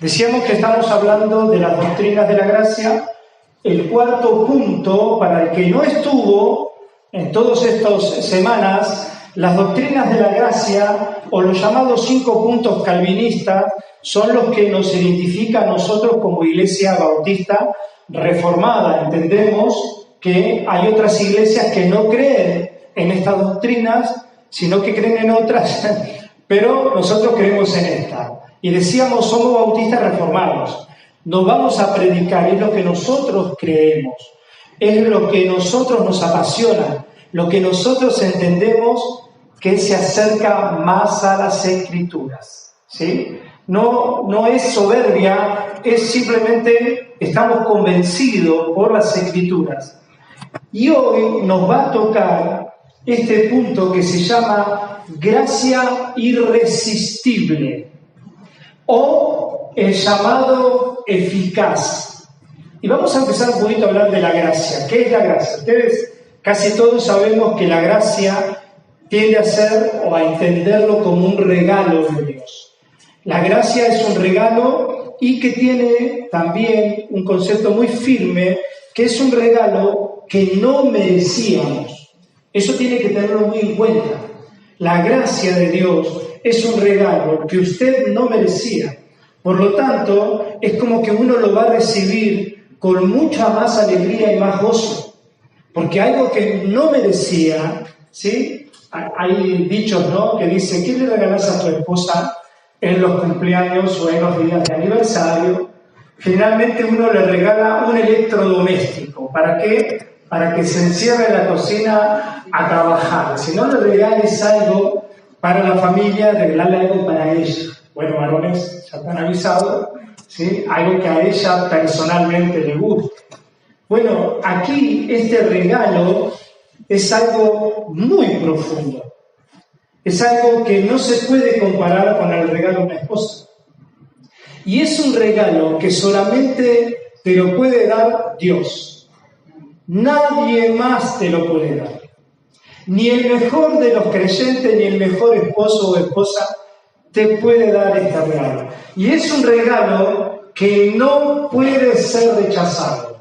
Decíamos que estamos hablando de las doctrinas de la gracia. El cuarto punto, para el que no estuvo en todas estas semanas, las doctrinas de la gracia, o los llamados 5 puntos calvinistas, son los que nos identifican a nosotros como Iglesia Bautista Reformada. Entendemos que hay otras iglesias que no creen en estas doctrinas, sino que creen en otras, pero nosotros creemos en esta. Y decíamos, somos bautistas reformados. Nos vamos a predicar, es lo que nosotros creemos, es lo que nosotros nos apasiona, lo que nosotros entendemos que se acerca más a las Escrituras, ¿sí? No es soberbia, es simplemente estamos convencidos por las Escrituras. Y hoy nos va a tocar este punto que se llama gracia irresistible, o el llamado eficaz. Y vamos a empezar un poquito a hablar de la gracia. ¿Qué es la gracia? Ustedes casi todos sabemos que la gracia tiende a ser o a entenderlo como un regalo de Dios. La gracia es un regalo y que tiene también un concepto muy firme, que es un regalo que no merecíamos. Eso tiene que tenerlo muy en cuenta. La gracia de Dios es un regalo que usted no merecía. Por lo tanto, es como que uno lo va a recibir con mucha más alegría y más gozo. Porque algo que no merecía, ¿sí? Hay dichos, ¿no?, que dicen, ¿qué le regalas a tu esposa en los cumpleaños o en los días de aniversario? Generalmente uno le regala un electrodoméstico. ¿Para qué? Para que se encierre en la cocina a trabajar. Si no le regales algo para la familia, regalarle algo para ella. Bueno, varones, ya están avisados, ¿sí? Algo que a ella personalmente le guste. Bueno, aquí este regalo es algo muy profundo. Es algo que no se puede comparar con el regalo de una esposa. Y es un regalo que solamente te lo puede dar Dios. Nadie más te lo puede dar. Ni el mejor de los creyentes, ni el mejor esposo o esposa te puede dar este regalo. Y es un regalo que no puede ser rechazado.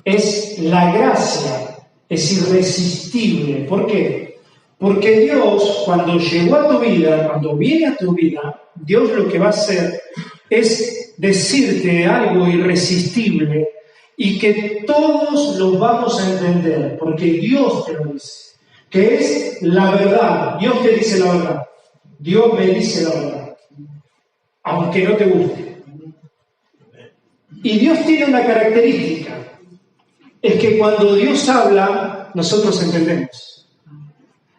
Es la gracia, es irresistible. ¿Por qué? Porque Dios, cuando llegó a tu vida, cuando viene a tu vida, Dios lo que va a hacer es decirte algo irresistible y que todos lo vamos a entender, porque Dios te lo dice, que es la verdad. Dios te dice la verdad. Dios me dice la verdad, aunque no te guste. Y Dios tiene una característica, es que cuando Dios habla, nosotros entendemos.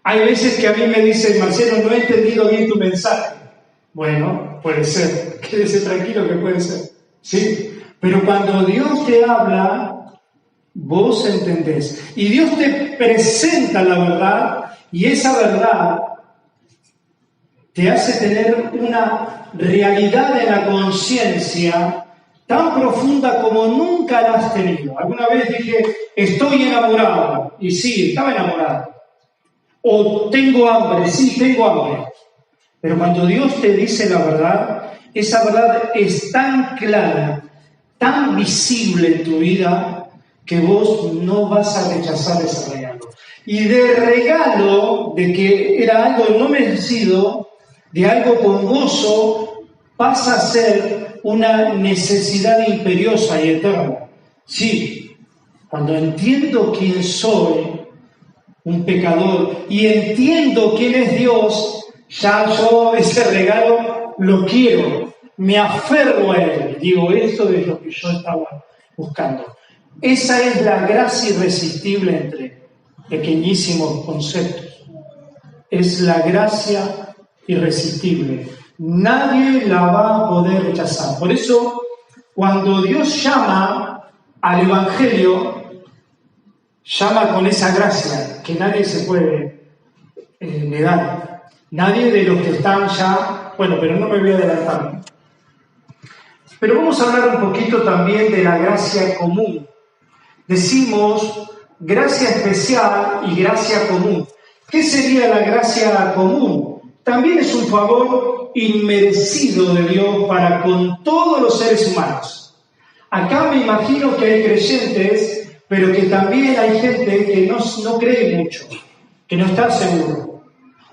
Hay veces que a mí me dicen, Marcelo, no he entendido bien tu mensaje. Bueno, puede ser, quédese tranquilo que puede ser, ¿sí? Pero cuando Dios te habla, vos entendés. Y Dios te presenta la verdad, y esa verdad te hace tener una realidad en la conciencia tan profunda como nunca la has tenido. Alguna vez dije, estoy enamorado, y sí, estaba enamorado. O tengo hambre, sí, tengo hambre. Pero cuando Dios te dice la verdad, esa verdad es tan clara, tan visible en tu vida, que vos no vas a rechazar ese regalo. Y de regalo, de que era algo no merecido, de algo con gozo, pasa a ser una necesidad imperiosa y eterna. Sí, cuando entiendo quién soy, un pecador, y entiendo quién es Dios, ya yo ese regalo lo quiero, me aferro a él, digo, esto es lo que yo estaba buscando. Esa es la gracia irresistible entre pequeñísimos conceptos. Es la gracia irresistible. Nadie la va a poder rechazar. Por eso, cuando Dios llama al Evangelio, llama con esa gracia que nadie se puede negar. Nadie de los que están ya... Bueno, pero no me voy a adelantar. Pero vamos a hablar un poquito también de la gracia común. Decimos gracia especial y gracia común. ¿Qué sería la gracia común? También es un favor inmerecido de Dios para con todos los seres humanos. Acá me imagino que hay creyentes, pero que también hay gente que no cree mucho, que no está seguro,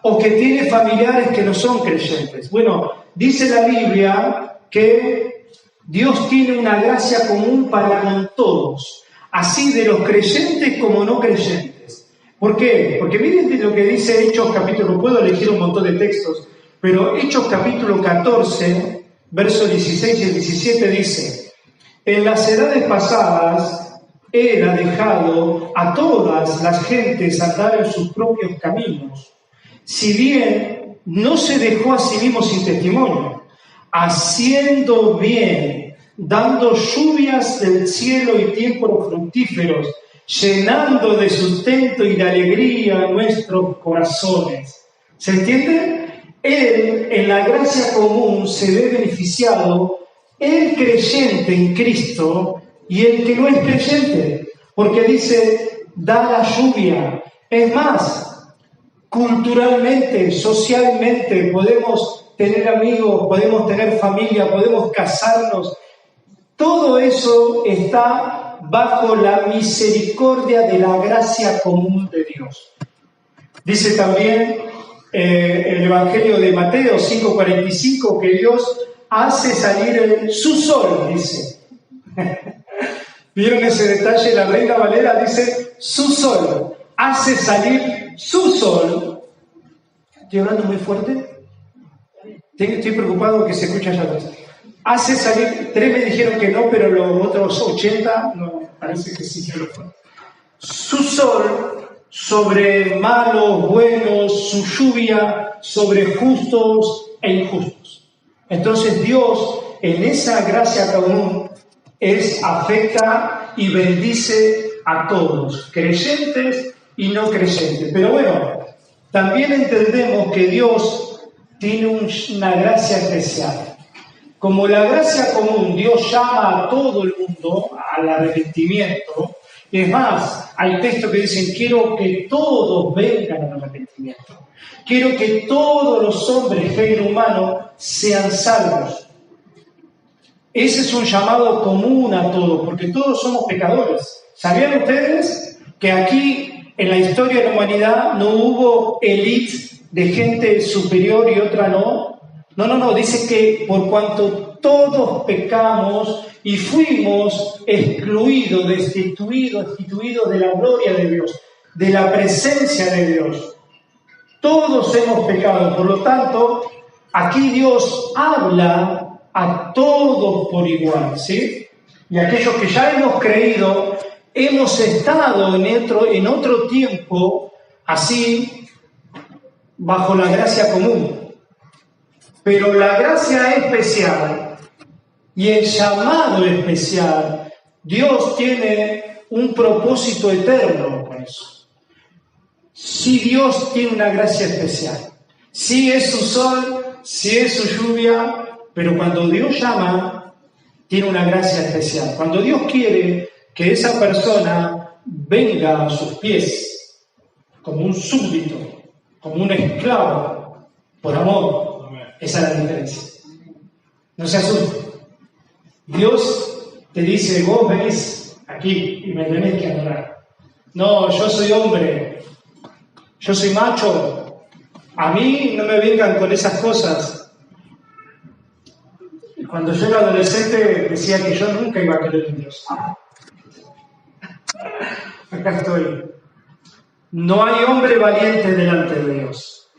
o que tiene familiares que no son creyentes. Bueno, dice la Biblia que Dios tiene una gracia común para con todos, así de los creyentes como no creyentes. ¿Por qué? Porque miren lo que dice Hechos capítulo, puedo elegir un montón de textos, pero Hechos capítulo 14, versos 16 y 17 dice: en las edades pasadas Él ha dejado a todas las gentes andar en sus propios caminos, si bien no se dejó a sí mismo sin testimonio, haciendo bien, dando lluvias del cielo y tiempos fructíferos, llenando de sustento y de alegría nuestros corazones. ¿Se entiende? Él, en la gracia común, se ve beneficiado el creyente en Cristo y el que no es creyente, porque dice, da la lluvia. Es más, culturalmente, socialmente, podemos tener amigos, podemos tener familia, podemos casarnos. Todo eso está bajo la misericordia de la gracia común de Dios. Dice también el Evangelio de Mateo 5:45 que Dios hace salir su sol, dice. ¿Vieron ese detalle? La Reina Valera dice su sol, hace salir su sol. ¿Estoy hablando muy fuerte? Estoy preocupado que se escucha allá atrás. Hace salir, 3 me dijeron que no, pero los otros 80, no, parece que sí que lo fue. Su sol sobre malos, buenos, su lluvia sobre justos e injustos. Entonces Dios, en esa gracia común, afecta y bendice a todos, creyentes y no creyentes. Pero bueno, también entendemos que Dios tiene una gracia especial. Como la gracia común, Dios llama a todo el mundo al arrepentimiento. Es más, hay textos que dicen, quiero que todos vengan al arrepentimiento. Quiero que todos los hombres, género humano, sean salvos. Ese es un llamado común a todos, porque todos somos pecadores. ¿Sabían ustedes que aquí, en la historia de la humanidad, no hubo élite de gente superior y otra no? No, dice que por cuanto todos pecamos y fuimos excluidos, destituidos de la gloria de Dios, de la presencia de Dios. Todos hemos pecado, por lo tanto, aquí Dios habla a todos por igual, ¿sí? Y aquellos que ya hemos creído, hemos estado en otro tiempo, así, bajo la gracia común. Pero la gracia especial y el llamado especial, Dios tiene un propósito eterno con eso. Sí, Dios tiene una gracia especial. Sí es su sol, sí es su lluvia, pero cuando Dios llama, tiene una gracia especial. Cuando Dios quiere que esa persona venga a sus pies como un súbdito, como un esclavo, por amor. Esa es la diferencia. No se asuste. Dios te dice, vos venís aquí y me tenés que adorar. No, yo soy hombre, yo soy macho. A mí no me vengan con esas cosas. Cuando yo era adolescente decía que yo nunca iba a creer en Dios. Acá estoy. No hay hombre valiente delante de Dios,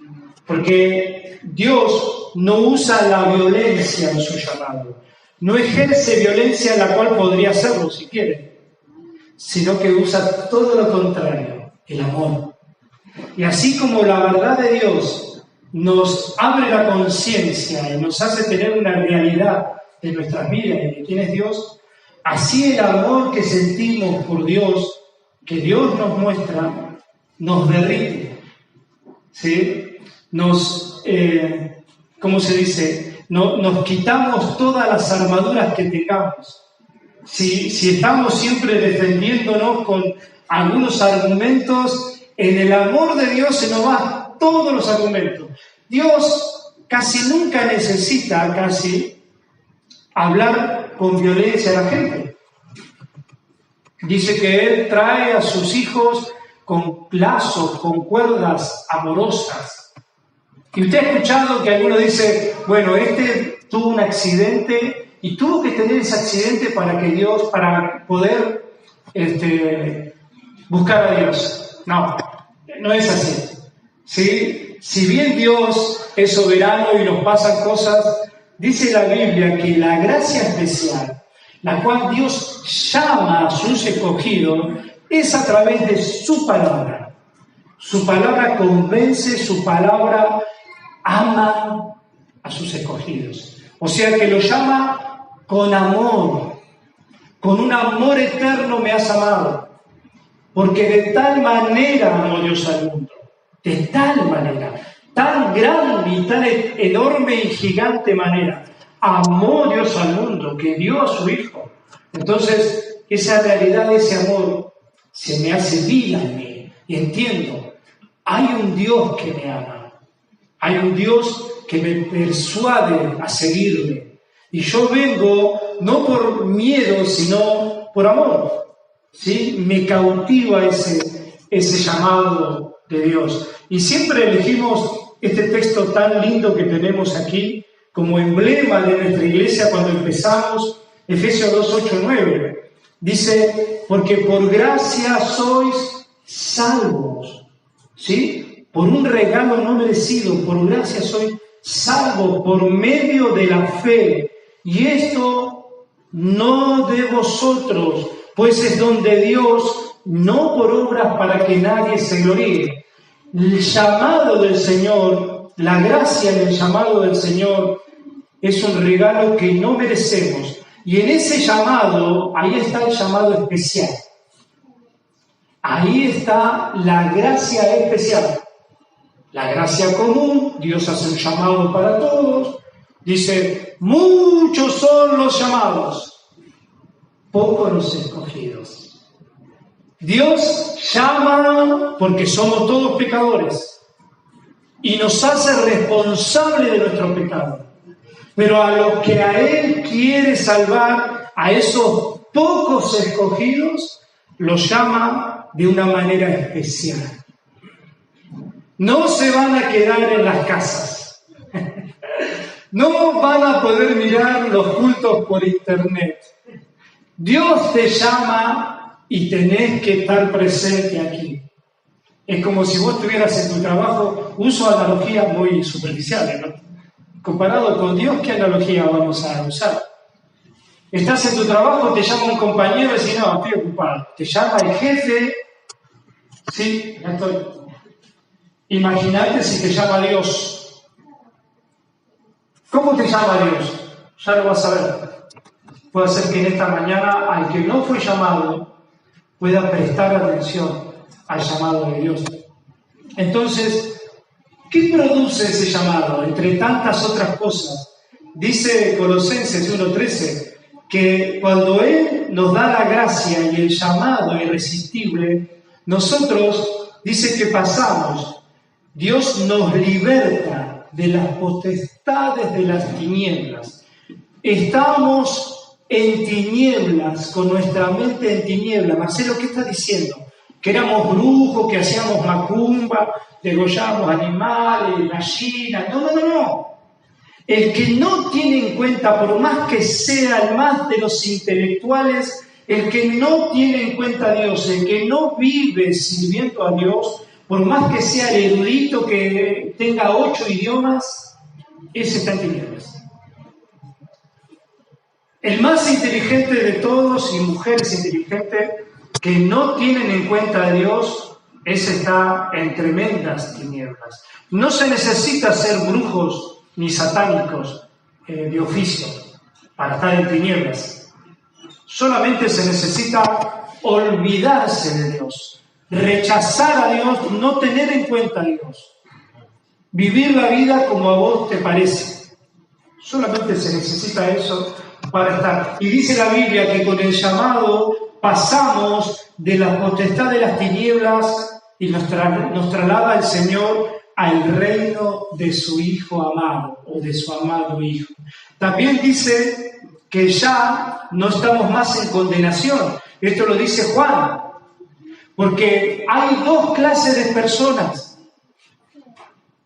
porque Dios no usa la violencia en su llamado, no ejerce violencia la cual podría hacerlo si quiere, sino que usa todo lo contrario, el amor. Y así como la verdad de Dios nos abre la conciencia y nos hace tener una realidad de nuestras vidas y de quién es Dios, así el amor que sentimos por Dios, que Dios nos muestra, nos derrite, ¿sí? ¿Cómo se dice? Nos quitamos todas las armaduras que tengamos. Si estamos siempre defendiéndonos con algunos argumentos. En el amor de Dios se nos van todos los argumentos. Dios casi nunca necesita, hablar con violencia a la gente. Dice que Él trae a sus hijos con lazos, con cuerdas amorosas. Y usted ha escuchado que alguno dice, bueno, este tuvo un accidente y tuvo que tener ese accidente para poder buscar a Dios. No, no es así. ¿Sí? Si bien Dios es soberano y nos pasan cosas, dice la Biblia que la gracia especial, la cual Dios llama a sus escogidos, es a través de su palabra. Su palabra convence, su palabra ama a sus escogidos. O sea que lo llama con amor, con un amor eterno me has amado. Porque de tal manera amó Dios al mundo, de tal manera, tan grande y tan enorme y gigante manera, amó Dios al mundo, que dio a su Hijo. Entonces, esa realidad, ese amor, se me hace vida en mí. Y entiendo, hay un Dios que me ama. Hay un Dios que me persuade a seguirle. Y yo vengo no por miedo, sino por amor. ¿Sí? Me cautiva ese llamado de Dios. Y siempre elegimos este texto tan lindo que tenemos aquí como emblema de nuestra iglesia cuando empezamos, Efesios 2, 8, 9. Dice, porque por gracia sois salvos, ¿sí? Por un regalo no merecido, por gracia sois salvos por medio de la fe. Y esto no de vosotros, pues es don de Dios, no por obras para que nadie se gloríe. El llamado del Señor, la gracia en el llamado del Señor, es un regalo que no merecemos. Y en ese llamado, ahí está el llamado especial. Ahí está la gracia especial. La gracia común, Dios hace un llamado para todos. Dice, muchos son los llamados, pocos los escogidos. Dios llama porque somos todos pecadores y nos hace responsables de nuestro pecado. Pero a los que a Él quiere salvar, a esos pocos escogidos, los llama de una manera especial. No se van a quedar en las casas. No van a poder mirar los cultos por internet. Dios te llama y tenés que estar presente aquí. Es como si vos estuvieras en tu trabajo, uso analogías muy superficiales, ¿no? Comparado con Dios, ¿qué analogía vamos a usar? Estás en tu trabajo, te llama un compañero y dice, no, estoy ocupado. Te llama el jefe, sí, ya estoy. Imagínate si te llama Dios. ¿Cómo te llama Dios? Ya lo vas a ver. Puede ser que en esta mañana, al que no fue llamado, pueda prestar atención al llamado de Dios. Entonces, ¿qué produce ese llamado? Entre tantas otras cosas. Dice Colosenses 1:13 que cuando Él nos da la gracia y el llamado irresistible, nosotros, dice que pasamos. Dios nos liberta de las potestades de las tinieblas. Estamos en tinieblas, con nuestra mente en tinieblas. Marcelo, ¿qué está diciendo? Que éramos brujos, que hacíamos macumba, degollábamos animales, gallinas. No. El que no tiene en cuenta, por más que sea el más de los intelectuales, el que no tiene en cuenta a Dios, el que no vive sirviendo a Dios, por más que sea el erudito que tenga 8 idiomas, ese está en tinieblas. El más inteligente de todos y mujeres inteligentes que no tienen en cuenta a Dios, ese está en tremendas tinieblas. No se necesita ser brujos ni satánicos de oficio para estar en tinieblas. Solamente se necesita olvidarse de Dios, rechazar a Dios, no tener en cuenta a Dios, vivir la vida como a vos te parece. Solamente se necesita eso para estar. Y dice la Biblia que con el llamado pasamos de la potestad de las tinieblas y nos traslada el Señor al reino de su Hijo amado o de su amado Hijo. También dice que ya no estamos más en condenación. Esto lo dice Juan, porque hay dos clases de personas.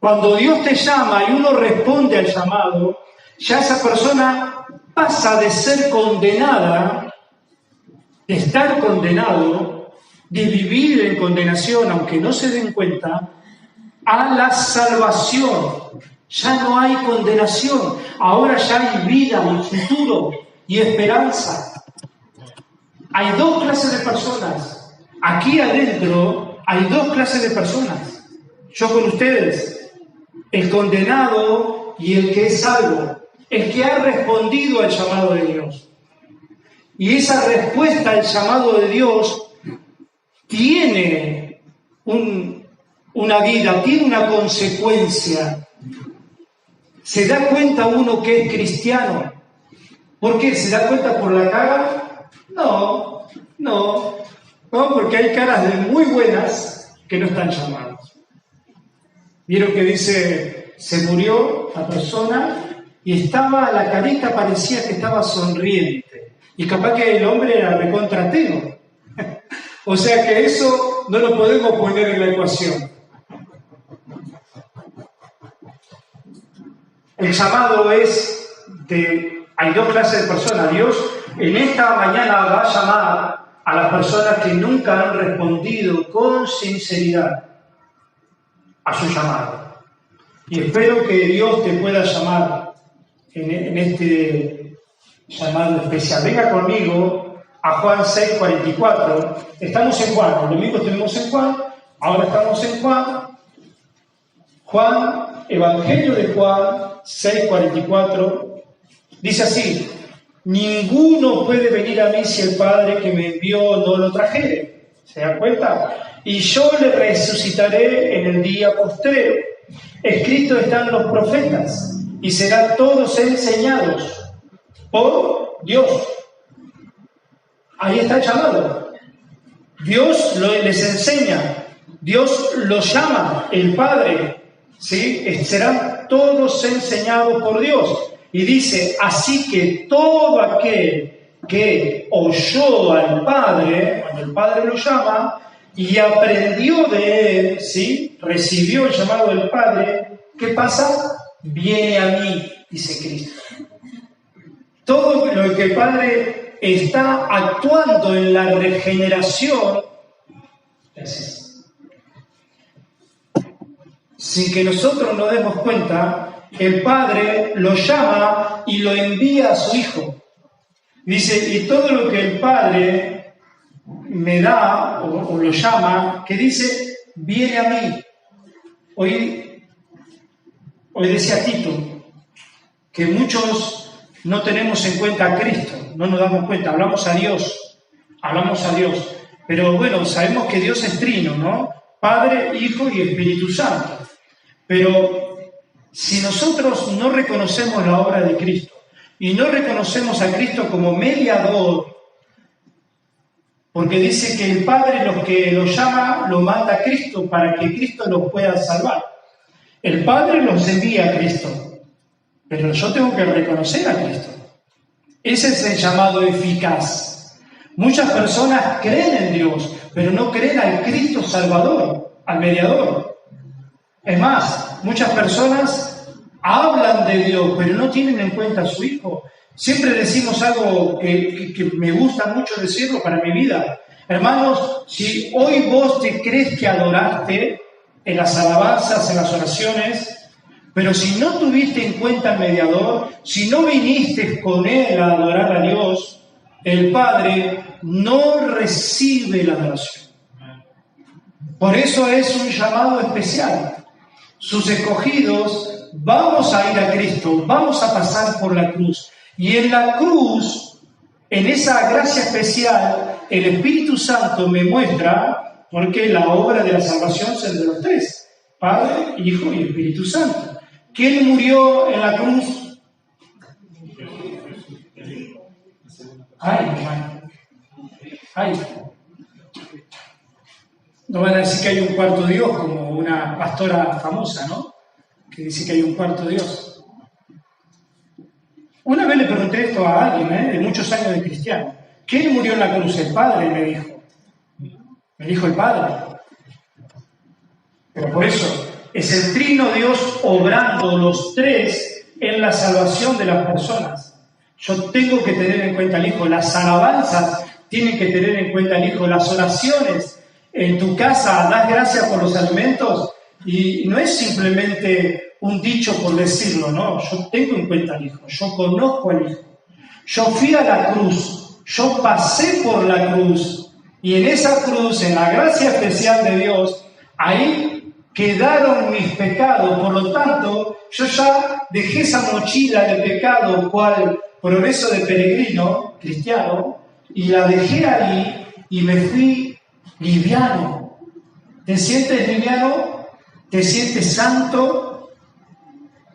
Cuando Dios te llama y uno responde al llamado, ya esa persona pasa de ser condenada, de estar condenado, de vivir en condenación, aunque no se den cuenta, a la salvación. Ya no hay condenación, ahora ya hay vida y futuro y esperanza. Hay dos clases de personas. Aquí adentro hay dos clases de personas. Yo con ustedes, el condenado y el que es salvo, el que ha respondido al llamado de Dios. Y esa respuesta al llamado de Dios tiene una vida, tiene una consecuencia. ¿Se da cuenta uno que es cristiano? ¿Por qué? ¿Se da cuenta por la cara? No, porque hay caras de muy buenas que no están llamadas. Vieron que dice, se murió la persona y estaba, la carita parecía que estaba sonriente. Y capaz que el hombre era recontrateno. O sea que eso no lo podemos poner en la ecuación. El llamado es hay dos clases de personas. Dios en esta mañana va a llamar a las personas que nunca han respondido con sinceridad a su llamado. Y espero que Dios te pueda llamar en este llamado especial. Venga conmigo a Juan 6:44. Estamos en Juan, el domingo estuvimos en Juan, ahora estamos en Juan, Evangelio de Juan 6:44, dice así: ninguno puede venir a mí si el Padre que me envió no lo trajere. ¿Se dan cuenta? Y yo le resucitaré en el día postrero. Escrito están los profetas, y serán todos enseñados por Dios. Ahí está el llamado. Dios les enseña, Dios los llama, el Padre, ¿sí? Serán todos enseñados por Dios. Y dice, así que todo aquel que oyó al Padre, cuando el Padre lo llama, y aprendió de él, ¿sí? Recibió el llamado del Padre, ¿qué pasa? Viene a mí, dice Cristo. Todo lo que el Padre está actuando en la regeneración, sin que nosotros nos demos cuenta, el Padre lo llama y lo envía a su Hijo. Dice, y todo lo que el Padre me da o lo llama, que dice, viene a mí. Hoy decía Tito que muchos no tenemos en cuenta a Cristo, no nos damos cuenta, hablamos a Dios, pero bueno, sabemos que Dios es trino, ¿no? Padre, Hijo y Espíritu Santo. Pero si nosotros no reconocemos la obra de Cristo y no reconocemos a Cristo como mediador, porque dice que el Padre, los que lo llama, lo manda a Cristo para que Cristo los pueda salvar. El Padre los envía a Cristo, pero yo tengo que reconocer a Cristo. Ese es el llamado eficaz. Muchas personas creen en Dios, pero no creen al Cristo Salvador, al mediador. Es más, muchas personas hablan de Dios, pero no tienen en cuenta a su Hijo. Siempre decimos algo que me gusta mucho decirlo para mi vida. Hermanos, si hoy vos te crees que adoraste en las alabanzas, en las oraciones, pero si no tuviste en cuenta al mediador, si no viniste con él a adorar a Dios, el Padre no recibe la adoración. Por eso es un llamado especial. Sus escogidos, vamos a ir a Cristo, vamos a pasar por la cruz. Y en la cruz, en esa gracia especial, el Espíritu Santo me muestra, porque la obra de la salvación es de los tres, Padre, Hijo y Espíritu Santo. ¿Quién murió en la cruz? Ay, hermano. Hay. No van a decir que hay un cuarto Dios, como una pastora famosa, ¿no? Que dice que hay un cuarto Dios. Una vez le pregunté esto a alguien, de muchos años de cristiano. ¿Quién murió en la cruz? El Padre, me dijo. Me dijo el Padre. Pero por eso, es el Trino Dios obrando los tres en la salvación de las personas. Yo tengo que tener en cuenta al Hijo. Las alabanzas tienen que tener en cuenta al Hijo. Las oraciones en tu casa, das gracias por los alimentos. Y no es simplemente un dicho por decirlo, no. Yo tengo en cuenta al Hijo. Yo conozco al Hijo. Yo fui a la cruz. Yo pasé por la cruz. Y en esa cruz, en la gracia especial de Dios, ahí quedaron mis pecados. Por lo tanto, yo ya dejé esa mochila de pecado, cual progreso de peregrino cristiano, y la dejé ahí y me fui liviano. ¿Te sientes liviano? ¿Te sientes santo?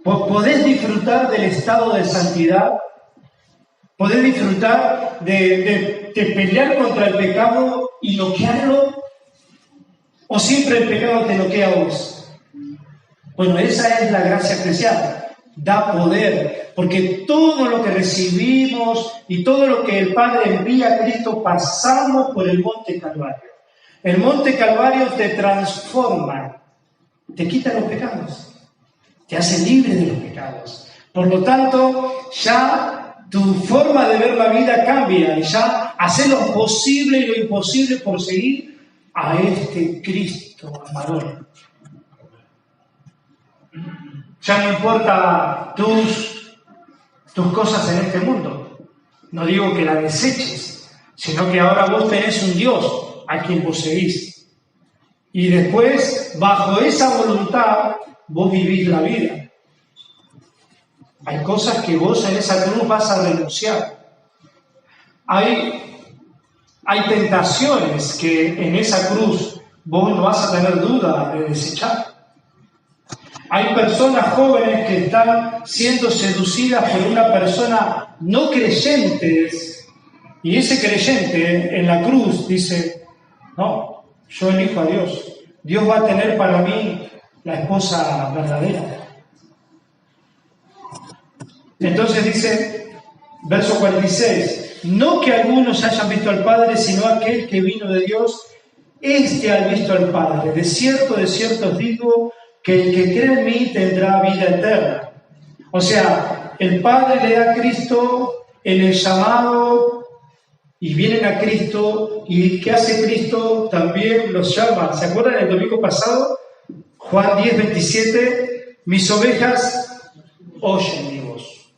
¿Podés disfrutar del estado de santidad? ¿Podés disfrutar de pelear contra el pecado y noquearlo? ¿O siempre el pecado te noquea a vos? Bueno, esa es la gracia especial. Da poder, porque todo lo que recibimos y todo lo que el Padre envía a Cristo pasamos por el Monte Calvario. El Monte Calvario te transforma, te quita los pecados, te hace libre de los pecados. Por lo tanto, ya tu forma de ver la vida cambia y ya haces lo posible y lo imposible por seguir a este Cristo amador. Ya no importa tus cosas en este mundo. No digo que la deseches, sino que ahora vos tenés un Dios a quien vos seguís. Y después, bajo esa voluntad, vos vivís la vida. Hay cosas que vos en esa cruz vas a renunciar. Hay tentaciones que en esa cruz vos no vas a tener duda de desechar. Hay personas jóvenes que están siendo seducidas por una persona no creyente, y ese creyente en la cruz dice, no, yo elijo a Dios. Dios va a tener para mí la esposa verdadera. Entonces dice, verso 46, no que algunos hayan visto al Padre, sino aquel que vino de Dios, este ha visto al Padre. De cierto os digo, que el que cree en mí tendrá vida eterna. O sea, el Padre le da a Cristo en el llamado y vienen a Cristo, y ¿qué hace Cristo? También los llama. ¿Se acuerdan el domingo pasado? Juan 10, 27, mis ovejas oyen mi voz.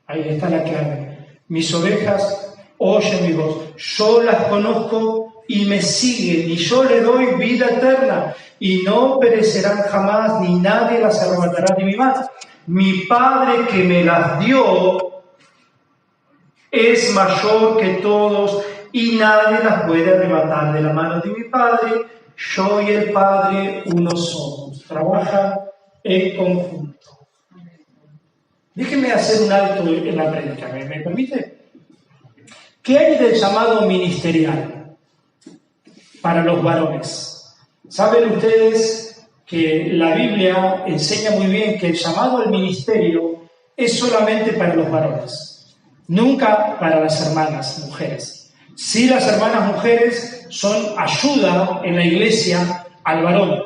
Ahí está la clave. Mis ovejas oyen mi voz. Yo las conozco y me siguen, y yo le doy vida eterna, y no perecerán jamás, ni nadie las arrebatará de mi mano. Mi Padre que me las dio es mayor que todos, y nadie las puede arrebatar de la mano de mi Padre. Yo y el Padre uno somos. Trabajan en conjunto. Déjenme hacer un alto en la prédica, ¿me permite? ¿Qué hay del llamado ministerial para los varones? Saben ustedes que la Biblia enseña muy bien que el llamado al ministerio es solamente para los varones, nunca para las hermanas mujeres. Sí, las hermanas mujeres son ayuda en la iglesia al varón,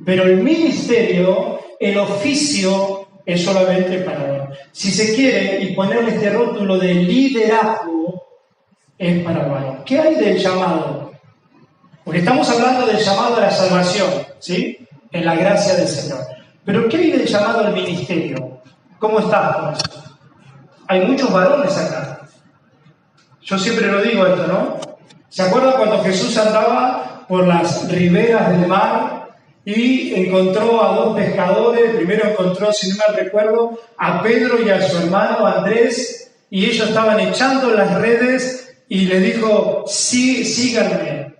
pero el ministerio, el oficio, es solamente para el varón. Si se quiere, y ponerle este rótulo de liderazgo, es para el varón. ¿Qué hay del llamado? Porque estamos hablando del llamado a la salvación, ¿sí? En la gracia del Señor. Pero ¿qué hay del llamado al ministerio? ¿Cómo estás con eso? Hay muchos varones acá. Yo siempre lo digo esto, ¿no? ¿Se acuerdan cuando Jesús andaba por las riberas del mar y encontró a dos pescadores? Primero encontró, si no mal recuerdo, a Pedro y a su hermano Andrés, y ellos estaban echando las redes y le dijo, sí, síganme.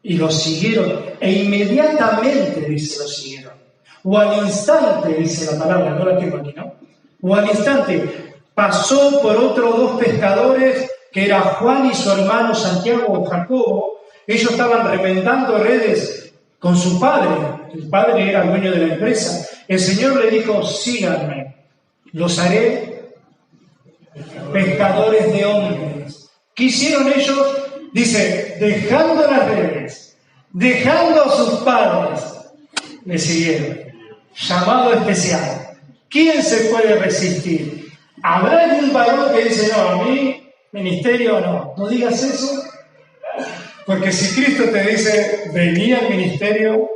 Y lo siguieron, e inmediatamente, dice, lo siguieron. O al instante, dice la palabra, no la tengo aquí, ¿no? O al instante, pasó por otros dos pescadores que era Juan y su hermano Santiago o Jacobo. Ellos estaban remendando redes con su padre. El padre era el dueño de la empresa. El Señor le dijo, síganme, los haré pescadores de hombres. ¿Qué hicieron ellos? Dice, dejando las redes, dejando a sus padres, le siguieron. Llamado especial. ¿Quién se puede resistir? ¿Habrá algún varón que dice, no, a mí, ministerio no? No digas eso. Porque si Cristo te dice, vení al ministerio,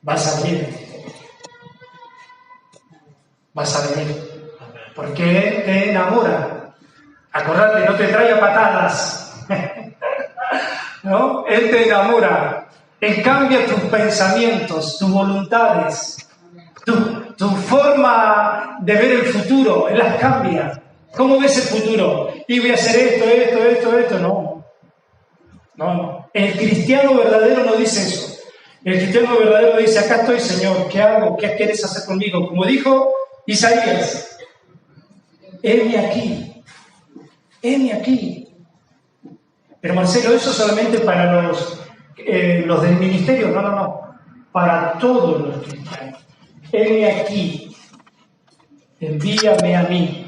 vas a venir. Vas a venir. Porque Él te enamora. Acordate, no te trae a patadas. ¿No? Él te enamora. Él cambia tus pensamientos, tus voluntades, tu forma de ver el futuro. Él las cambia. ¿Cómo ves el futuro? Y voy a hacer esto. No. El cristiano verdadero no dice eso. El cristiano verdadero dice, acá estoy, Señor, ¿qué hago? ¿Qué quieres hacer conmigo? Como dijo Isaías, heme aquí. Pero Marcelo, eso solamente para los del ministerio, no. Para todos los cristianos. Heme aquí. Envíame a mí.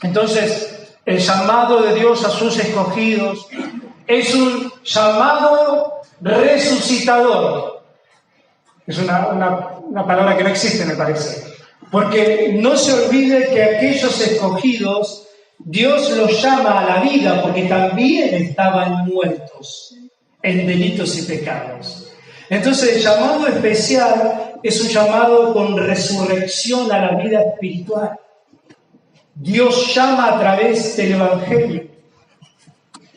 Entonces, el llamado de Dios a sus escogidos es un llamado resucitador. Es una palabra que no existe, me parece. Porque no se olvide que aquellos escogidos, Dios los llama a la vida porque también estaban muertos en delitos y pecados. Entonces, el llamado especial es un llamado con resurrección a la vida espiritual. Dios llama a través del Evangelio.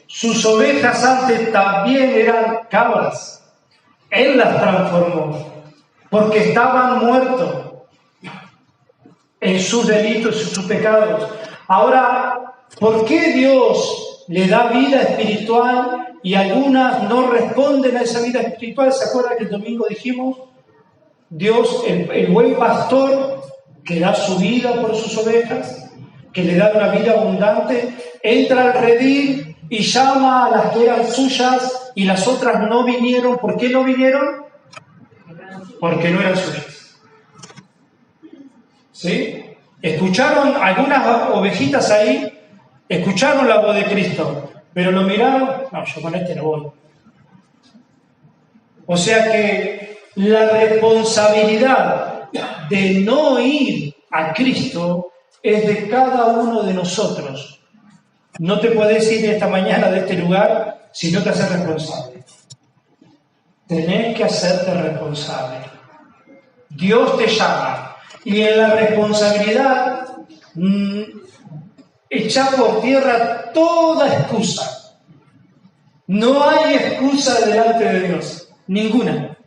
Sus ovejas antes también eran cabras. Él las transformó porque estaban muertos en sus delitos y sus pecados. Ahora, ¿por qué Dios le da vida espiritual y algunas no responden a esa vida espiritual? ¿Se acuerdan que el domingo dijimos? Dios, el buen pastor que da su vida por sus ovejas, que le da una vida abundante, entra al redil y llama a las que eran suyas y las otras no vinieron. ¿Por qué no vinieron? Porque no eran suyas. ¿Sí? Escucharon algunas ovejitas ahí, escucharon la voz de Cristo, pero lo miraron, no, yo con este no voy. O sea que la responsabilidad de no ir a Cristo es de cada uno de nosotros. No te podés ir esta mañana de este lugar si no te haces responsable. Tenés que hacerte responsable. Dios te llama. Y en la responsabilidad, echar por tierra toda excusa. No hay excusa delante de Dios. Ninguna.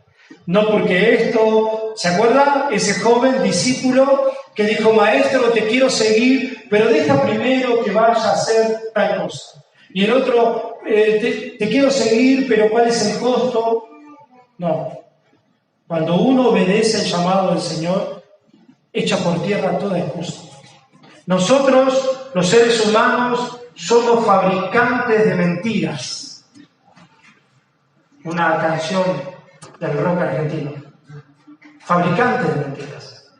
No porque esto, ¿se acuerda? Ese joven discípulo que dijo, maestro, te quiero seguir, pero deja primero que vaya a hacer tal cosa. Y el otro, te quiero seguir, pero ¿cuál es el costo? No. Cuando uno obedece el llamado del Señor, echa por tierra toda excusa. Nosotros, los seres humanos, somos fabricantes de mentiras. Una canción del rock argentino. Fabricantes de mentiras.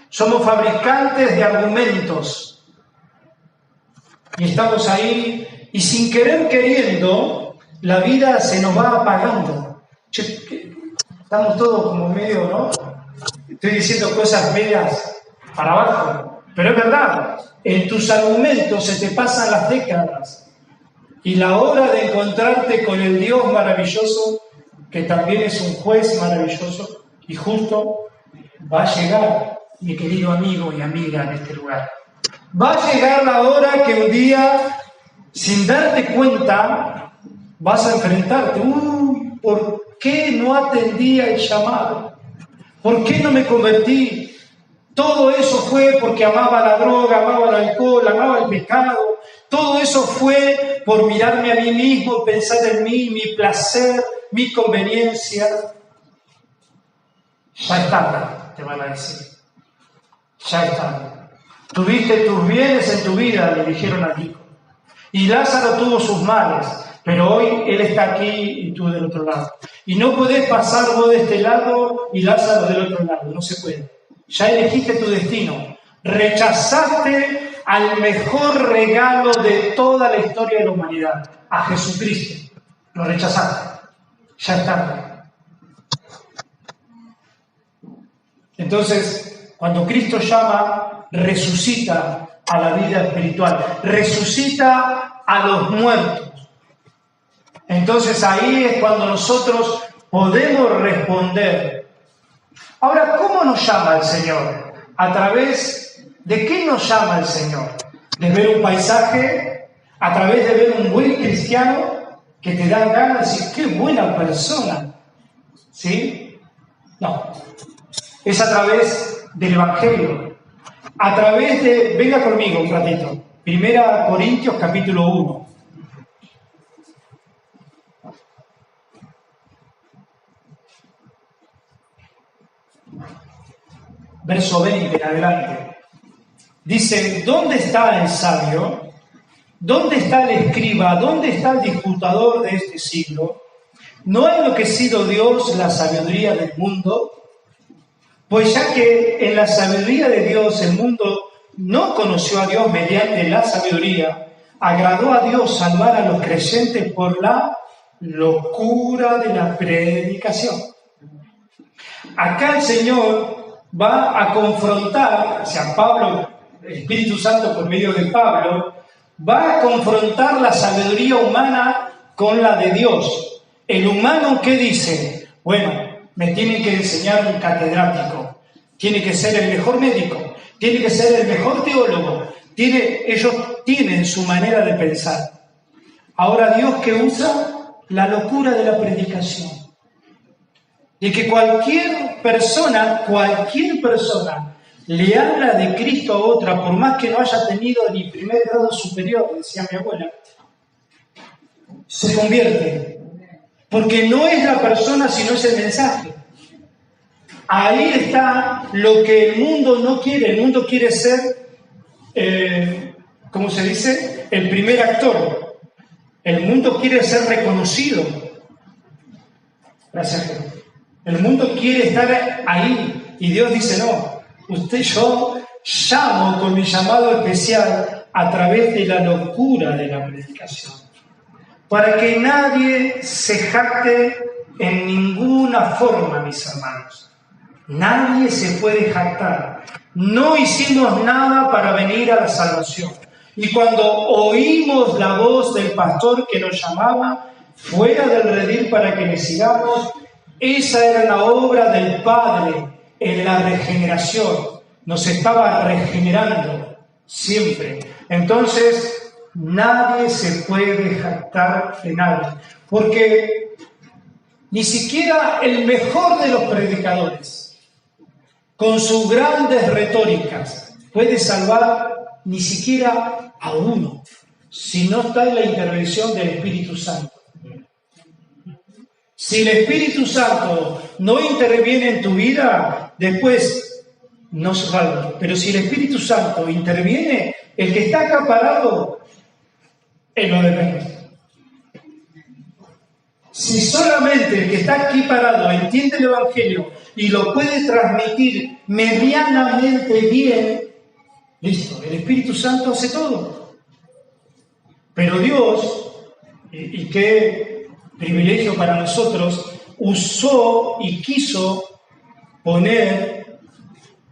Somos fabricantes de argumentos. Y estamos ahí, y sin querer queriendo, la vida se nos va apagando. Estamos todos como medio, ¿no? Estoy diciendo cosas medias para abajo, pero es verdad, en tus argumentos se te pasan las décadas y la hora de encontrarte con el Dios maravilloso, que también es un juez maravilloso y justo, va a llegar, mi querido amigo y amiga en este lugar. Va a llegar la hora que un día, sin darte cuenta, vas a enfrentarte. ¿Por qué no atendí el llamado? ¿Por qué no me convertí? Todo eso fue porque amaba la droga, amaba el alcohol, amaba el pecado. Todo eso fue por mirarme a mí mismo, pensar en mí, mi placer, mi conveniencia. Ya es tarde, te van a decir. Ya es tarde. Tuviste tus bienes en tu vida, le dijeron al rico. Y Lázaro tuvo sus males, pero hoy él está aquí y tú del otro lado. Y no podés pasar vos de este lado y Lázaro del otro lado, no se puede. Ya elegiste tu destino. Rechazaste al mejor regalo de toda la historia de la humanidad, a Jesucristo. Lo rechazaste. Ya está. Entonces, cuando Cristo llama, resucita a la vida espiritual, resucita a los muertos. Entonces ahí es cuando nosotros podemos responder. Ahora, ¿cómo nos llama el Señor? ¿A través de qué nos llama el Señor? ¿De ver un paisaje? ¿A través de ver un buen cristiano que te da ganas de decir, qué buena persona? ¿Sí? No. Es a través del Evangelio. A través de... Venga conmigo un ratito. 1 Corintios capítulo 1. Verso 20 en adelante. Dice, ¿dónde está el sabio? ¿Dónde está el escriba? ¿Dónde está el disputador de este siglo? ¿No ha enloquecido Dios la sabiduría del mundo? Pues ya que en la sabiduría de Dios el mundo no conoció a Dios mediante la sabiduría, agradó a Dios salvar a los creyentes por la locura de la predicación. Acá el Señor va a confrontar, o sea, Pablo, el Espíritu Santo por medio de Pablo, va a confrontar la sabiduría humana con la de Dios. El humano, ¿qué dice? Bueno, me tienen que enseñar un catedrático, tiene que ser el mejor médico, tiene que ser el mejor teólogo, ellos tienen su manera de pensar. Ahora Dios que usa la locura de la predicación, de que cualquier persona le habla de Cristo a otra, por más que no haya tenido ni primer grado superior, decía mi abuela, se convierte. Porque no es la persona, sino es el mensaje. Ahí está lo que el mundo no quiere. El mundo quiere ser, ¿cómo se dice? El primer actor. El mundo quiere ser reconocido. Gracias. El mundo quiere estar ahí. Y Dios dice, no, yo llamo con mi llamado especial a través de la locura de la predicación. Para que nadie se jacte en ninguna forma, mis hermanos. Nadie se puede jactar. No hicimos nada para venir a la salvación. Y cuando oímos la voz del pastor que nos llamaba fuera del redil para que le sigamos, esa era la obra del Padre en la regeneración. Nos estaba regenerando siempre. Entonces, nadie se puede jactar de nadie, porque ni siquiera el mejor de los predicadores, con sus grandes retóricas, puede salvar ni siquiera a uno, si no está en la intervención del Espíritu Santo. Si el Espíritu Santo no interviene en tu vida, después no se salva. Pero si el Espíritu Santo interviene, el que está acá parado, él no depende. Si solamente el que está aquí parado entiende el Evangelio y lo puede transmitir medianamente bien, listo, el Espíritu Santo hace todo. Pero Dios, y qué privilegio para nosotros, usó y quiso poner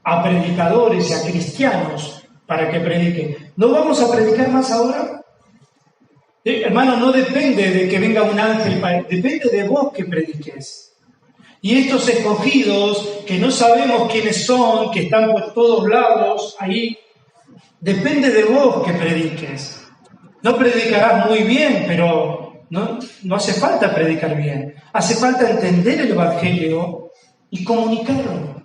a predicadores y a cristianos para que prediquen. ¿No vamos a predicar más ahora? Hermano, no depende de que venga un ángel, depende de vos que prediques. Y estos escogidos, que no sabemos quiénes son, que están por todos lados ahí, depende de vos que prediques. No predicarás muy bien, pero no hace falta predicar bien. Hace falta entender el Evangelio y comunicarlo.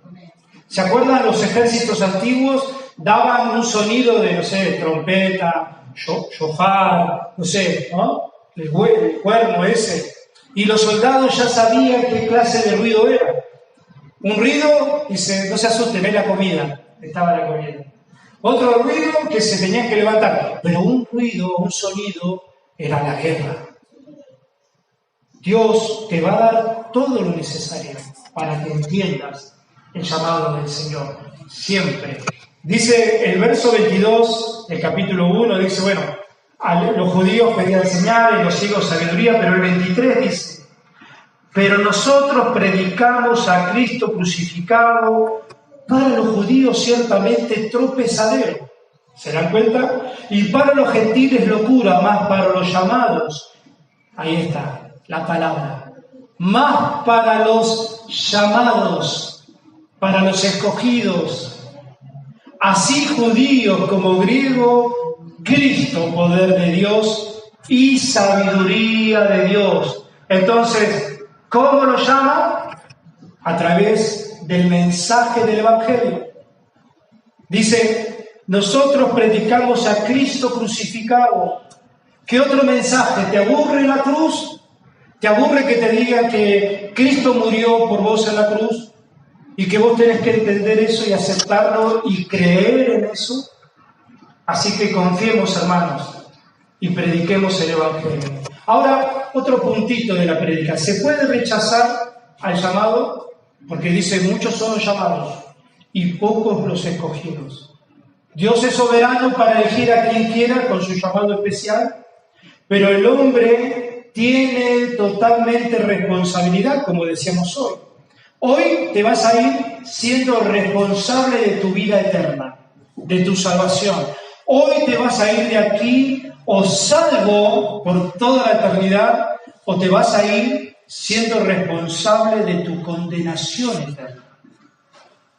¿Se acuerdan? Los ejércitos antiguos daban un sonido de, no sé, trompeta, shofar, no sé, ¿no? El cuerno ese. Y los soldados ya sabían qué clase de ruido era. Un ruido, dice, no se asusten, es la comida. Estaba la comida. Otro ruido que se tenían que levantar. Pero un ruido, un sonido, era la guerra. Dios te va a dar todo lo necesario para que entiendas el llamado del Señor. Siempre. Dice el verso 22 del capítulo 1, dice, bueno, los judíos pedían señales, los ciegos sabiduría, pero el 23 dice, pero nosotros predicamos a Cristo crucificado, para los judíos ciertamente tropezadero, ¿se dan cuenta? Y para los gentiles locura, más para los llamados, ahí está la palabra, más para los llamados, para los escogidos, así judíos como griegos, Cristo, poder de Dios y sabiduría de Dios. Entonces, ¿cómo lo llama? A través del mensaje del Evangelio. Dice, nosotros predicamos a Cristo crucificado. ¿Qué otro mensaje? ¿Te aburre la cruz? ¿Te aburre que te digan que Cristo murió por vos en la cruz? Y que vos tenés que entender eso y aceptarlo y creer en eso. Así que confiemos, hermanos, y prediquemos el Evangelio. Ahora, otro puntito de la prédica. ¿Se puede rechazar al llamado? Porque dice, muchos son los llamados y pocos los escogidos. Dios es soberano para elegir a quien quiera con su llamado especial, pero el hombre tiene totalmente responsabilidad, como decíamos hoy. Hoy te vas a ir siendo responsable de tu vida eterna, de tu salvación. Hoy te vas a ir de aquí o salvo por toda la eternidad, o te vas a ir siendo responsable de tu condenación eterna.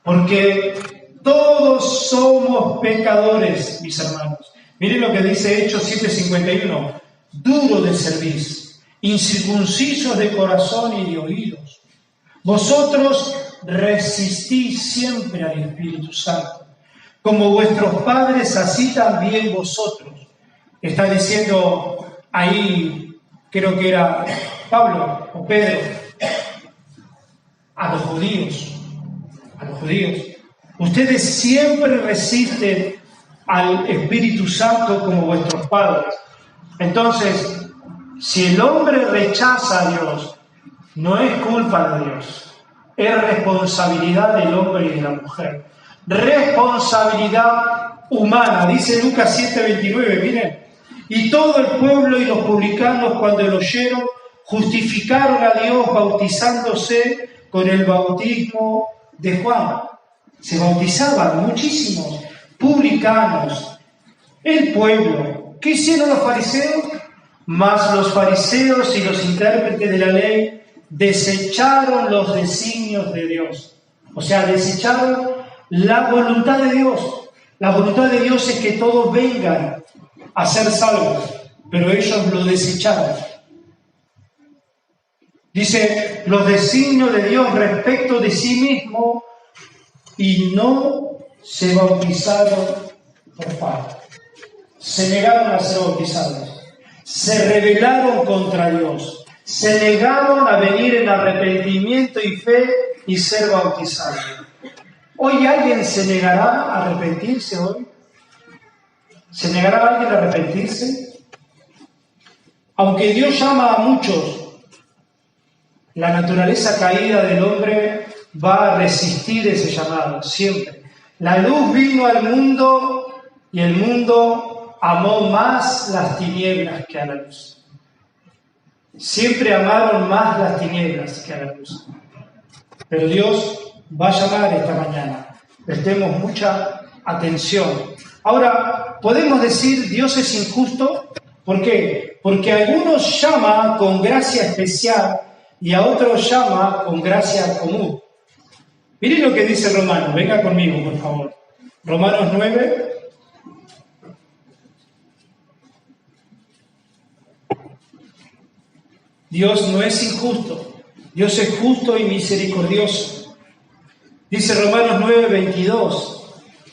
Porque todos somos pecadores, mis hermanos. Miren lo que dice Hechos 7:51. Duro de cerviz, incircuncisos de corazón y de oídos. Vosotros resistís siempre al Espíritu Santo, como vuestros padres, así también vosotros. Está diciendo ahí, creo que era Pablo o Pedro, a los judíos. Ustedes siempre resisten al Espíritu Santo como vuestros padres. Entonces, si el hombre rechaza a Dios, no es culpa de Dios, es responsabilidad del hombre y de la mujer. Responsabilidad humana, dice Lucas 7:29, miren. Y todo el pueblo y los publicanos, cuando lo oyeron, justificaron a Dios bautizándose con el bautismo de Juan. Se bautizaban muchísimos publicanos, el pueblo. ¿Qué hicieron los fariseos? Mas los fariseos y los intérpretes de la ley desecharon los designios de Dios. O sea, desecharon la voluntad de Dios. La voluntad de Dios es que todos vengan a ser salvos, pero ellos lo desecharon. Dice, los designios de Dios respecto de sí mismo, y no se bautizaron por parte. Se negaron a ser bautizados. Se rebelaron contra Dios. Se negaron a venir en arrepentimiento y fe y ser bautizados. ¿Hoy alguien se negará a arrepentirse hoy? ¿Se negará alguien a arrepentirse? Aunque Dios llama a muchos, la naturaleza caída del hombre va a resistir ese llamado, siempre. La luz vino al mundo y el mundo amó más las tinieblas que a la luz. Siempre amaron más las tinieblas que a la luz. Pero Dios va a llamar esta mañana. Prestemos mucha atención. Ahora, podemos decir Dios es injusto. ¿Por qué? Porque a algunos llama con gracia especial y a otros llama con gracia común. Miren lo que dice Romanos. Venga conmigo, por favor. Romanos 9. Dios no es injusto. Dios es justo y misericordioso. Dice Romanos 9:22.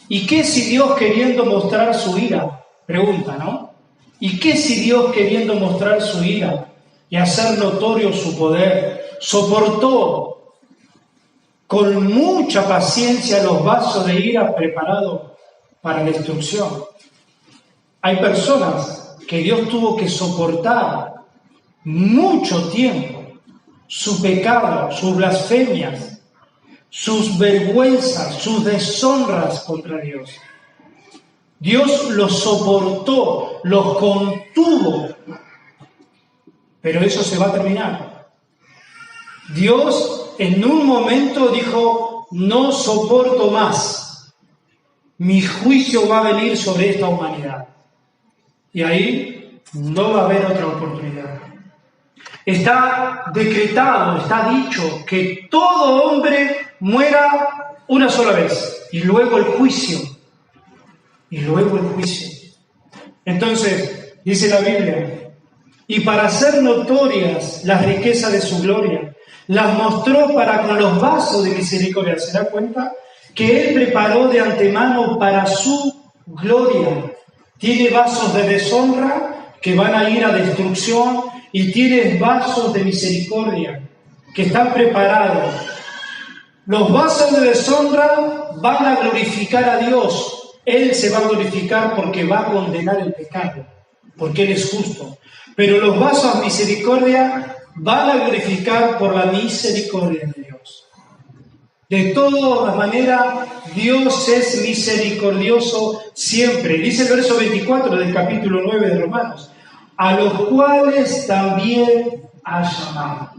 ¿Y qué si Dios queriendo mostrar su ira? Pregunta, ¿no? ¿Y qué si Dios queriendo mostrar su ira y hacer notorio su poder, soportó con mucha paciencia los vasos de ira preparados para destrucción. Hay personas que Dios tuvo que soportar mucho tiempo su pecado, sus blasfemias, sus vergüenzas, sus deshonras contra Dios. Dios los soportó, los contuvo, pero eso se va a terminar. Dios en un momento dijo, no soporto más, mi juicio va a venir sobre esta humanidad. Y ahí no va a haber otra oportunidad. Está decretado, está dicho que todo hombre muera una sola vez y luego el juicio. Entonces, dice la Biblia, y para hacer notorias las riquezas de su gloria, las mostró para con los vasos de misericordia. ¿Se da cuenta? Que Él preparó de antemano para su gloria. Tiene vasos de deshonra que van a ir a destrucción y tiene vasos de misericordia que están preparados. Los vasos de deshonra van a glorificar a Dios. Él se va a glorificar porque va a condenar el pecado, porque Él es justo. Pero los vasos de misericordia van a glorificar por la misericordia de Dios. De todas maneras, Dios es misericordioso siempre. Dice el verso 24 del capítulo 9 de Romanos, a los cuales también ha llamado.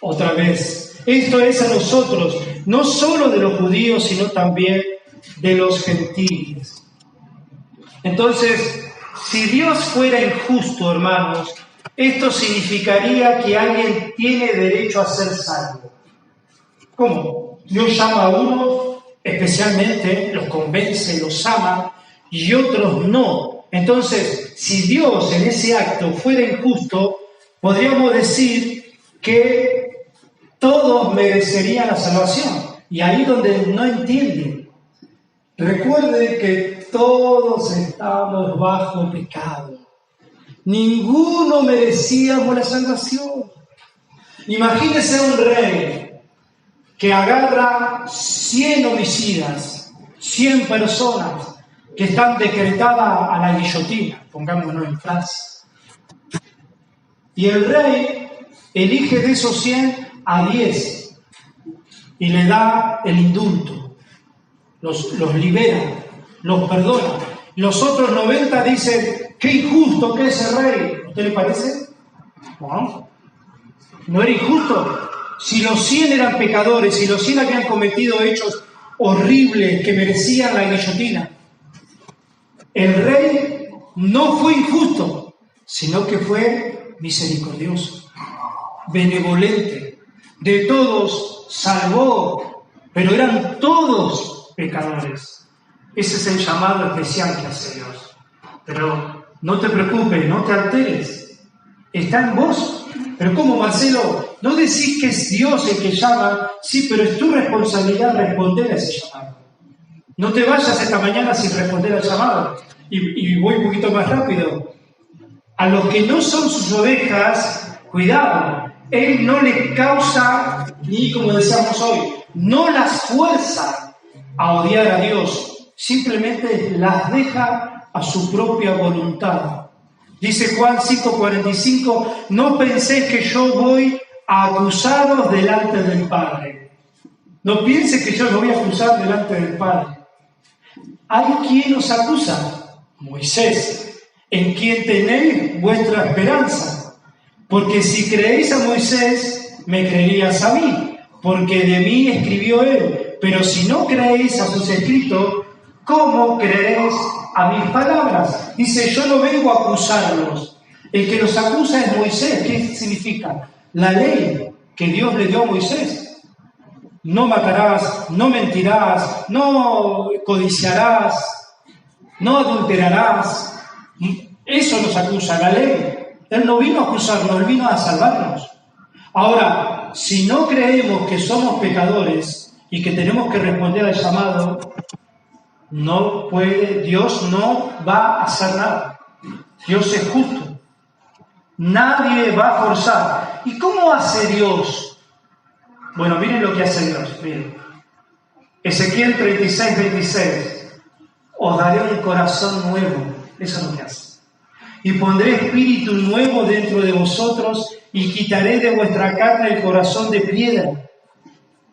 Otra vez, esto es a nosotros, no solo de los judíos, sino también de los gentiles. Entonces, si Dios fuera injusto, hermanos, esto significaría que alguien tiene derecho a ser salvo. ¿Cómo? Dios llama a uno, especialmente, los convence, los ama, y otros no. Entonces, si Dios en ese acto fuera injusto, podríamos decir que todos merecerían la salvación. Y ahí donde no entienden. Recuerde que todos estamos bajo pecado. Ninguno merecíamos la salvación. Imagínese un rey que agarra 100 homicidas, 100 personas que están decretadas a la guillotina, pongámonos en Francia. Y el rey elige de esos 100 a 10 y le da el indulto. Los libera, los perdona. Los otros 90 dicen, qué injusto que es el rey. ¿A usted le parece? No era injusto. Si los 100 eran pecadores, si los 100 habían cometido hechos horribles que merecían la guillotina, el rey no fue injusto, sino que fue misericordioso, benevolente. De todos salvó, pero eran todos pecadores. Ese es el llamado especial que hace Dios. Pero no te preocupes, no te alteres. Está en vos. Pero ¿cómo, Marcelo? No decís que es Dios el que llama. Sí, pero es tu responsabilidad responder a ese llamado. No te vayas esta mañana sin responder al llamado. Y voy un poquito más rápido. A los que no son sus ovejas, cuidado. Él no les causa, ni como decíamos hoy, no las fuerza a odiar a Dios. Simplemente las deja a su propia voluntad. Dice Juan 5:45, no penséis que yo voy a acusaros delante del Padre. No pienses que yo lo voy a acusar delante del Padre. Hay quien os acusa, Moisés, en quien tenéis vuestra esperanza. Porque si creéis a Moisés, me creerías a mí, porque de mí escribió él. Pero si no creéis a sus escritos, ¿cómo creeréis a mis palabras? Dice, yo no vengo a acusarlos. El que los acusa es Moisés. ¿Qué significa? La ley que Dios le dio a Moisés. No matarás, no mentirás, no codiciarás, no adulterarás. Eso nos acusa la ley. Él no vino a acusarnos, Él vino a salvarnos. Ahora, si no creemos que somos pecadores y que tenemos que responder al llamado, no puede, Dios no va a hacer nada. Dios es justo. Nadie va a forzar. ¿Y cómo hace Dios? Bueno, miren lo que hace Dios. Miren. Ezequiel 36:26. os daré un corazón nuevo. Eso es lo que hace. Y pondré espíritu nuevo dentro de vosotros y quitaré de vuestra carne el corazón de piedra.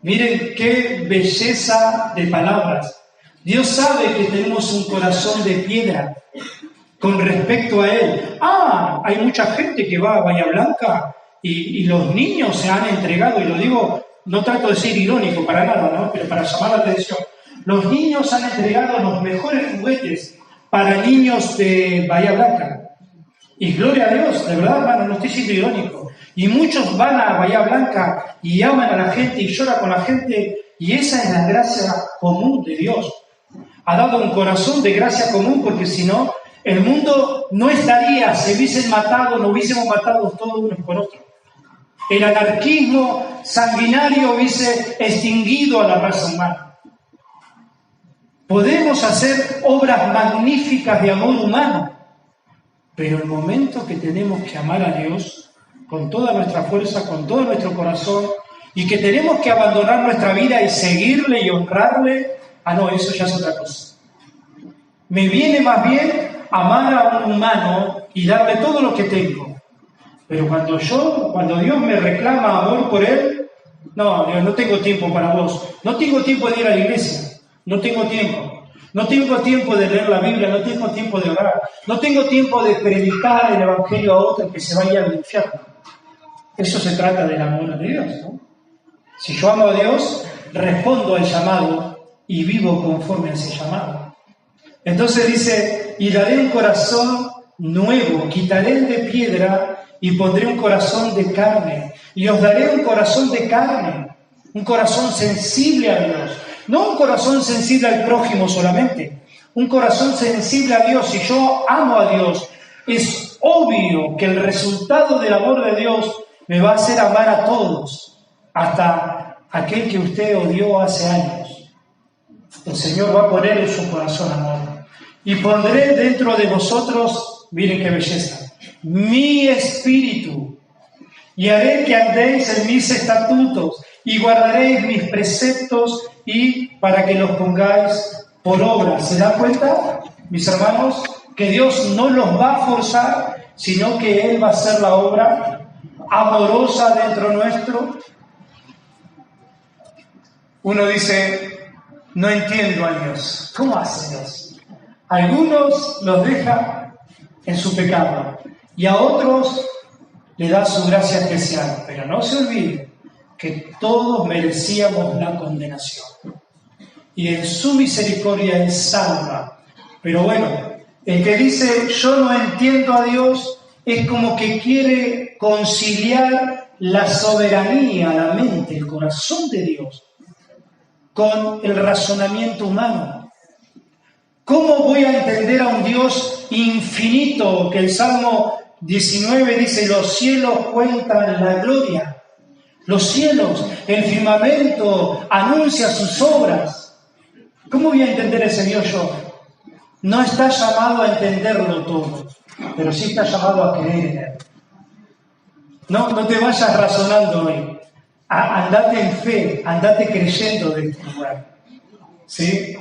Miren qué belleza de palabras. Dios sabe que tenemos un corazón de piedra con respecto a Él. Hay mucha gente que va a Bahía Blanca y los niños se han entregado, y lo digo, no trato de ser irónico para nada, ¿no? Pero para llamar la atención. Los niños han entregado los mejores juguetes para niños de Bahía Blanca. Y gloria a Dios, de verdad, hermano, no estoy siendo irónico. Y muchos van a Bahía Blanca y aman a la gente y lloran con la gente, y esa es la gracia común de Dios. Ha dado un corazón de gracia común, porque si no, el mundo no estaría, se hubiesen matado, nos hubiésemos matado todos unos con otros. El anarquismo sanguinario hubiese extinguido a la raza humana. Podemos hacer obras magníficas de amor humano, pero el momento que tenemos que amar a Dios con toda nuestra fuerza, con todo nuestro corazón, y que tenemos que abandonar nuestra vida y seguirle y honrarle, no, eso ya es otra cosa. Me viene más bien amar a un humano y darle todo lo que tengo. Pero cuando Dios me reclama amor por Él, no, Dios, no tengo tiempo para vos. No tengo tiempo de ir a la iglesia. No tengo tiempo. No tengo tiempo de leer la Biblia. No tengo tiempo de orar. No tengo tiempo de predicar el Evangelio a otro que se vaya al infierno. Eso se trata del amor de Dios, ¿no? Si yo amo a Dios, respondo al llamado y vivo conforme a ese llamado. Entonces dice, y daré un corazón nuevo, quitaré el de piedra y pondré un corazón de carne. Y os daré un corazón de carne, un corazón sensible a Dios. No un corazón sensible al prójimo solamente, un corazón sensible a Dios. Si yo amo a Dios, es obvio que el resultado del amor de Dios me va a hacer amar a todos, hasta aquel que usted odió hace años. El Señor va a poner en su corazón amor. Y pondré dentro de vosotros, miren qué belleza, mi espíritu, y haré que andéis en mis estatutos, y guardaréis mis preceptos, y para que los pongáis por obra. ¿Se dan cuenta, mis hermanos, que Dios no los va a forzar, sino que Él va a hacer la obra amorosa dentro nuestro? Uno dice, no entiendo a Dios. ¿Cómo hace Dios? Algunos los deja en su pecado y a otros le da su gracia especial. Pero no se olvide que todos merecíamos la condenación. Y en su misericordia Él salva. Pero bueno, el que dice yo no entiendo a Dios es como que quiere conciliar la soberanía, la mente, el corazón de Dios con el razonamiento humano. ¿Cómo voy a entender a un Dios infinito? Que el Salmo 19 dice, los cielos cuentan la gloria. Los cielos, el firmamento anuncia sus obras. ¿Cómo voy a entender ese Dios yo? No está llamado a entenderlo todo, pero sí está llamado a creer en Él. No te vayas razonando hoy. Andate en fe, andate creyendo de este lugar. ¿Sí?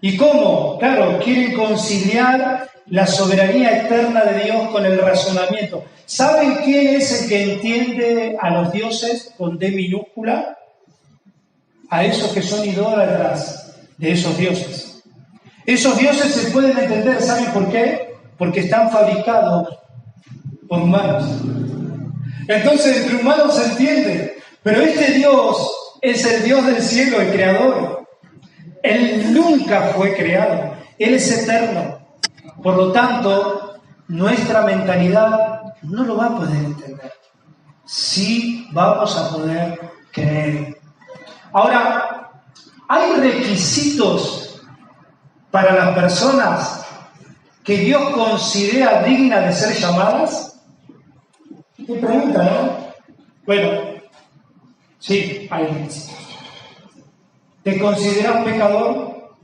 ¿Y cómo? Claro, quieren conciliar la soberanía eterna de Dios con el razonamiento. ¿Saben quién es el que entiende a los dioses con D minúscula? A esos que son idólatras de esos dioses. Esos dioses se pueden entender, ¿saben por qué? Porque están fabricados por humanos. Entonces, entre humanos se entiende. Pero este Dios es el Dios del cielo, el creador. Él nunca fue creado. Él es eterno. Por lo tanto, nuestra mentalidad no lo va a poder entender. Sí vamos a poder creer. Ahora, ¿hay requisitos para las personas que Dios considera dignas de ser llamadas? ¿Qué pregunta, no? Bueno, sí, hay requisitos. ¿Te consideras pecador?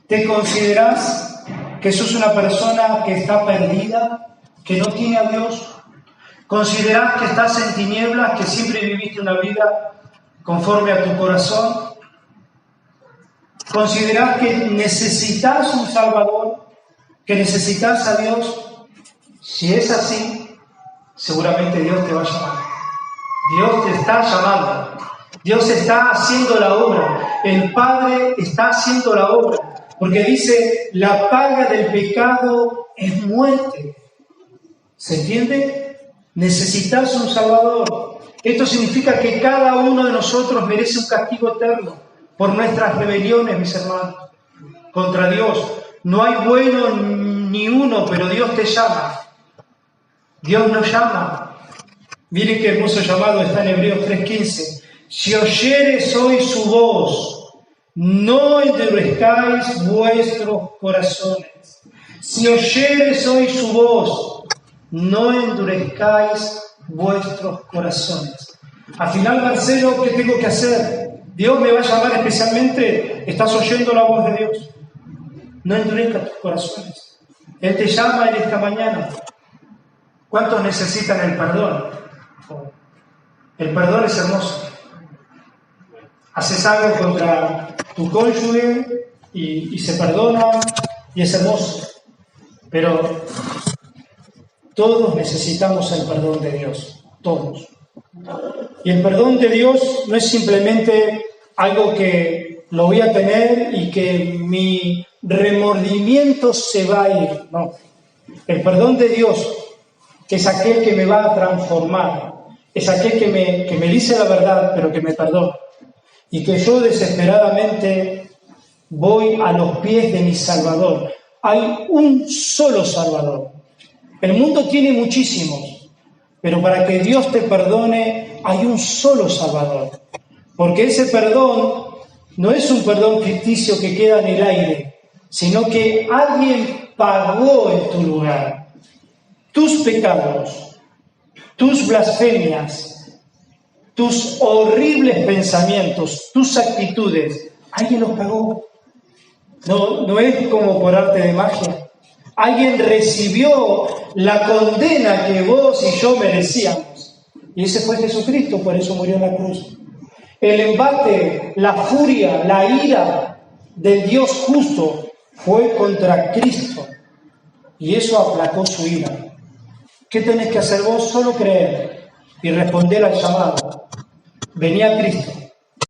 ¿Te consideras que sos una persona que está perdida, que no tiene a Dios? ¿Consideras que estás en tinieblas, que siempre viviste una vida conforme a tu corazón? ¿Considerás que necesitas un Salvador? ¿Que necesitas a Dios? Si es así, seguramente Dios te va a llamar. Dios te está llamando. Dios está haciendo la obra. El Padre está haciendo la obra. Porque dice, la paga del pecado es muerte. ¿Se entiende? Necesitas un Salvador. Esto significa que cada uno de nosotros merece un castigo eterno por nuestras rebeliones, mis hermanos, contra Dios. No hay bueno ni uno, pero Dios te llama. Dios nos llama. Miren qué hermoso llamado está en Hebreos 3:15. Si oyeres hoy su voz, no endurezcáis vuestros corazones. Si oyeres hoy su voz, no endurezcáis vuestros corazones. Al final, Marcelo, ¿qué tengo que hacer? Dios me va a llamar especialmente. ¿Estás oyendo la voz de Dios? No endurezcas tus corazones. Él te llama en esta mañana. ¿Cuántos necesitan el perdón? El perdón es hermoso. Haces algo contra tu cónyuge y se perdona y es hermoso. Pero todos necesitamos el perdón de Dios. Todos. Y el perdón de Dios no es simplemente algo que lo voy a tener y que mi remordimiento se va a ir. No. El perdón de Dios es aquel que me va a transformar. Es aquel que me dice la verdad, pero que me perdona. Y que yo desesperadamente voy a los pies de mi Salvador. Hay un solo Salvador. El mundo tiene muchísimos, pero para que Dios te perdone hay un solo Salvador. Porque ese perdón no es un perdón ficticio que queda en el aire, sino que alguien pagó en tu lugar. Tus pecados, tus blasfemias, tus horribles pensamientos, tus actitudes, alguien los pagó. No es como por arte de magia. Alguien recibió la condena que vos y yo merecíamos. Y ese fue Jesucristo, por eso murió en la cruz. El embate, la furia, la ira del Dios justo fue contra Cristo. Y eso aplacó su ira. ¿Qué tenés que hacer vos? Solo creer y responder al llamado. Vení a Cristo.